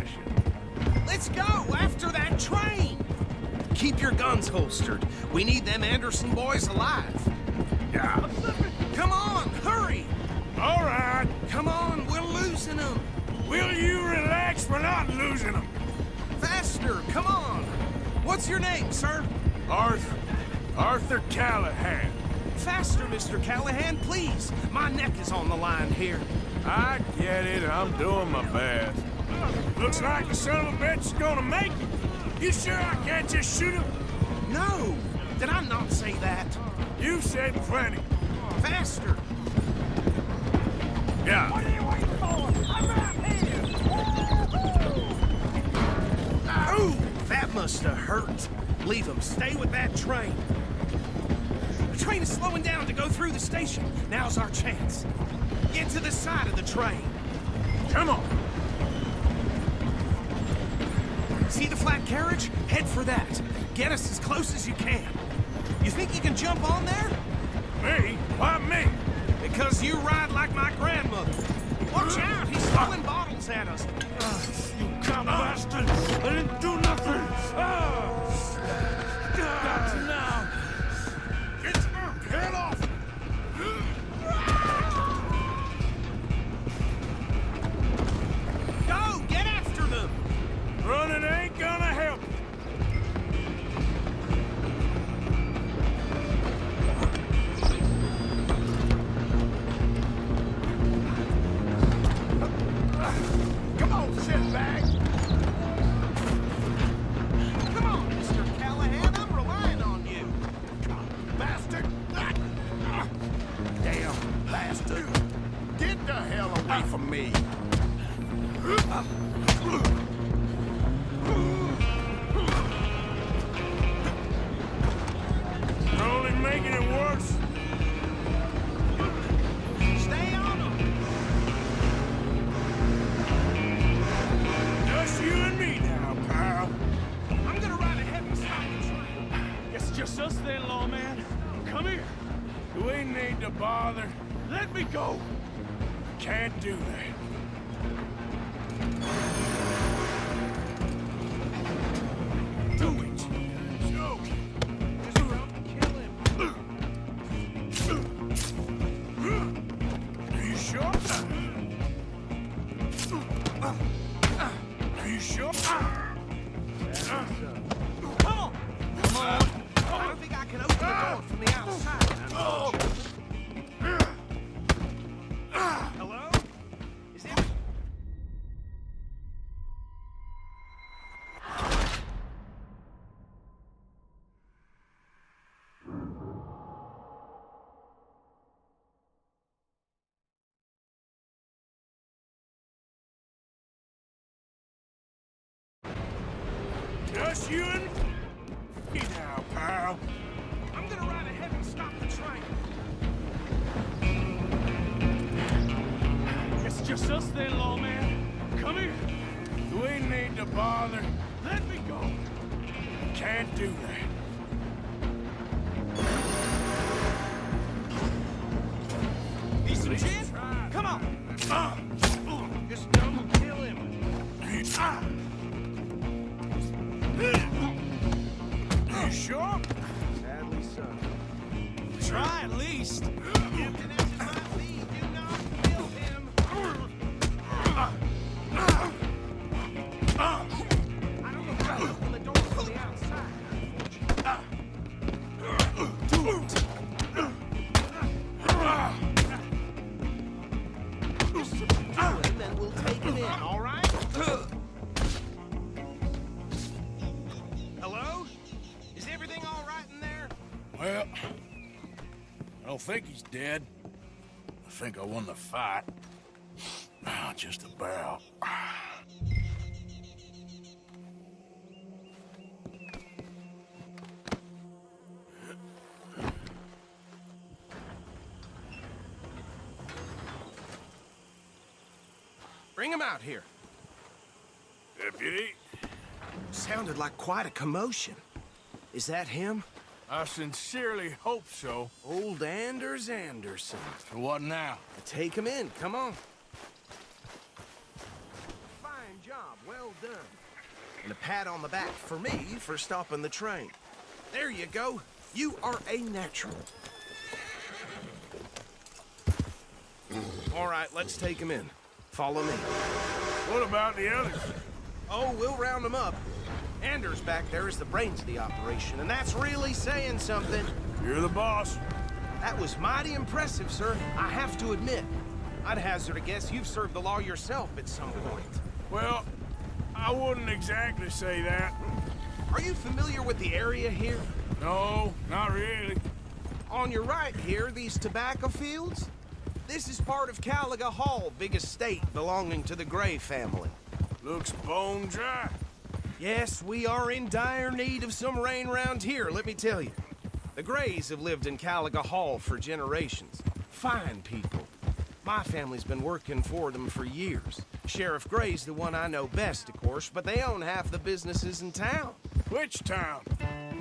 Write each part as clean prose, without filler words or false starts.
station. Let's go after that train! Keep your guns holstered. We need them Anderson boys alive. Yeah. Come on, hurry! All right. Come on, we're losing them. Will you relax? We're not losing them. Faster, come on! What's your name, sir? Arthur. Arthur Callahan. Faster, Mr. Callahan, please. My neck is on the line here. I get it. I'm doing my best. Looks like the son of a bitch is gonna make it. You sure I can't just shoot him? No! Did I not say that? You said plenty. Faster! Yeah. What are you waiting for? I'm out here! Ooh, that must have hurt. Leave him. Stay with that train. The train is slowing down to go through the station. Now's our chance. Get to the side of the train. Come on. See the flat carriage? Head for that. Get us as close as you can. You think you can jump on there? Me? Why me? Because you ride like my grandmother. Watch out, he's throwing bottles at us. You cop bastard! I didn't do nothing! Got you now! Get the hell off! Go, get after them! Running ain't gonna help. Come on, shitbag! Come on, Mr. Callahan, I'm relying on you. Bastard! Damn bastard! Get the hell away from me! You're only making it worse. Stay on them. Just you and me now, pal. I'm gonna ride ahead and stop the train. It's just us then, lawman. Come here. Do we need to bother? Let me go. Can't do that. Do it. Joe. Just don't kill him. Are you sure? Are you sure? Come on! Come on! I don't think I can open the door from the outside. Hello? Is it... Just you and me now, pal. I'm gonna ride ahead and stop the train. It's just us then, lawman. Come here. Do we need to bother? Let me go. Can't do that. Need some gin? Come on! Just don't kill him. Are you sure? Sadly so. Try at least. Captain S.I.P., do not kill him. I don't know how to open the door from the outside. Just subdue him, then we'll take him in, all right? Hello? Is everything all right in there? Well, I don't think he's dead. I think I won the fight. Ah, just about. Bring him out here. Deputy, Sounded like quite a commotion. Is that him? I sincerely hope so. Old Anders Anderson. So what now? Take him in, come on. Fine job, well Well done. And a pat on the back for me for stopping the train. There you go. You are a natural. All right, let's take him in. Follow me. What about the others? Oh, we'll round them up. Anders back there is the brains of the operation, and that's really saying something. You're the boss. That was mighty impressive, sir. I have to admit. I'd hazard a guess you've served the law yourself at some point. Well, I wouldn't exactly say that. Are you familiar with the area here? No, not really. On your right here, these tobacco fields? This is part of Caliga Hall, big estate belonging to the Gray family. Looks bone dry. Yes, we are in dire need of some rain round here, let me tell you. The Grays have lived in Caliga Hall for generations. Fine people. My family's been working for them for years. Sheriff Gray's the one I know best, of course, but they own half the businesses in town. Which town?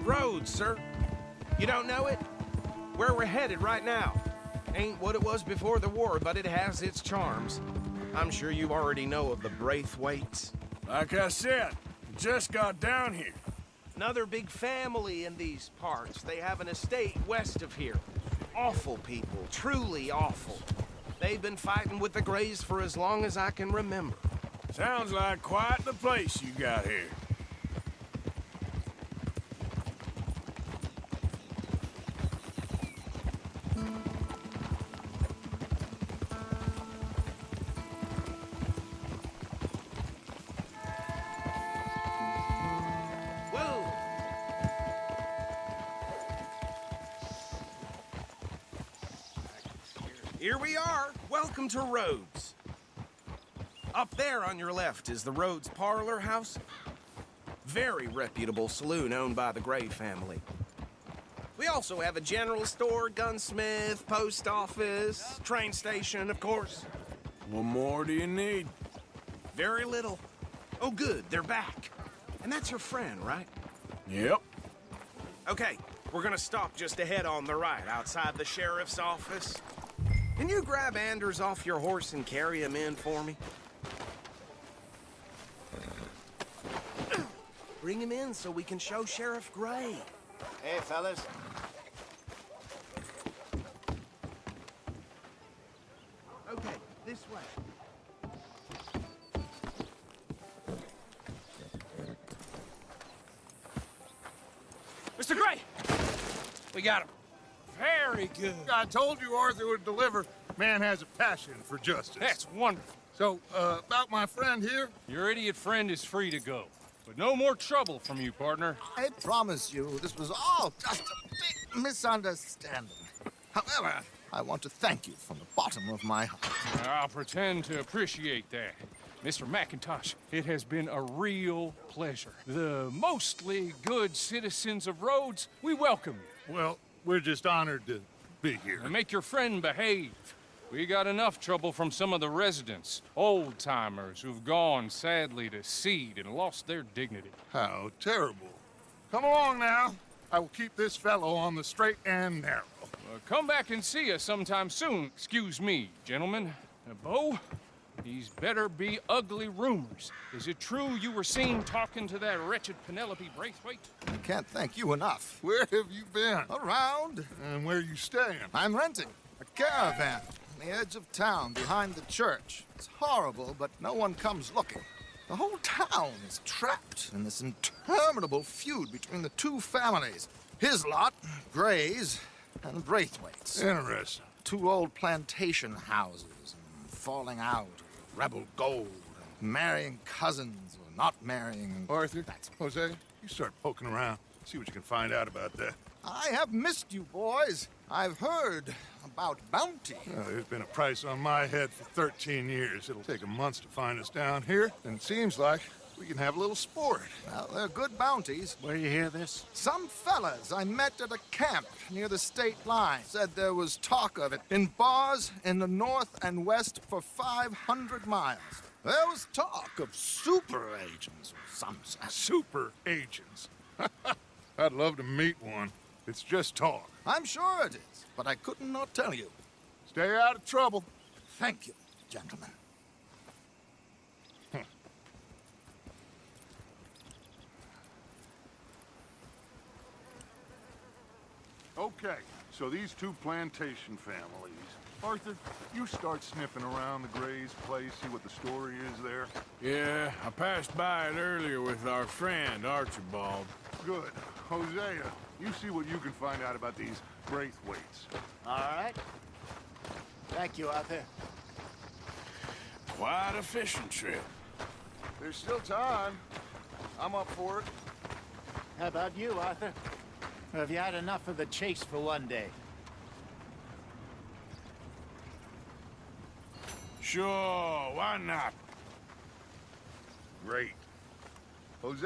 Rhodes, sir. You don't know it? Where we're headed right now. Ain't what it was before the war, but it has its charms. I'm sure you already know of the Braithwaites. Like I said, just got down here. Another big family in these parts. They have an estate west of here. Awful people, truly awful. They've been fighting with the Grays for as long as I can remember. Sounds like quite the place you got here. Whoa! Here we are. Welcome to Rhodes. Up there on your left is the Rhodes Parlor House. Very reputable saloon owned by the Gray family. We also have a general store, gunsmith, post office, train station, of course. What more do you need? Very little. Oh, good, they're back. And that's your friend, right? Yep. Okay, we're gonna stop just ahead on the right, outside the sheriff's office. Can you grab Anders off your horse and carry him in for me? Bring him in so we can show Sheriff Gray. Hey, fellas. Okay, this way. Mr. Gray! We got him. Very good. I told you Arthur would deliver. Man has a passion for justice. That's wonderful. So, about my friend here? Your idiot friend is free to go. But no more trouble from you, partner. I promise you, this was all just a big misunderstanding. However, I want to thank you from the bottom of my heart. I'll pretend to appreciate that. Mr. McIntosh, it has been a real pleasure. The mostly good citizens of Rhodes, we welcome you. Well, we're just honored to be here. And make your friend behave. We got enough trouble from some of the residents, old-timers who've gone, sadly, to seed and lost their dignity. How terrible. Come along now. I will keep this fellow on the straight and narrow. Come back and see us sometime soon. Excuse me, gentlemen. Bo, these better be ugly rumors. Is it true you were seen talking to that wretched Penelope Braithwaite? I can't thank you enough. Where have you been? Around, And where you staying? I'm renting a caravan on the edge of town behind the church. It's horrible, but no one comes looking. The whole town is trapped in this interminable feud between the two families. His lot, Gray's, and Braithwaite's. Interesting. Two old plantation houses, and falling out, rebel gold, and marrying cousins or not marrying. Arthur, Jose, you start poking around. See what you can find out about that. I have missed you, boys. I've heard about bounty. There's been a price on my head for 13 years. It'll take a month to find us down here, and it seems like we can have a little sport. Well, they're good bounties. Where you hear this? Some fellas I met at a camp near the state line said there was talk of it in bars in the north and west for 500 miles. There was talk of super agents or some such. Super agents. I'd love to meet one. It's just talk. I'm sure it is, but I couldn't not tell you. Stay out of trouble. Thank you, gentlemen. Okay, so these two plantation families. Arthur, you start sniffing around the Gray's place, see what the story is there. Yeah, I passed by it earlier with our friend, Archibald. Good. Hosea, you see what you can find out about these Braithwaites. All right. Thank you, Arthur. Quite a fishing trip. There's still time. I'm up for it. How about you, Arthur? Or have you had enough of the chase for one day? Sure, why not? Great. Hosea.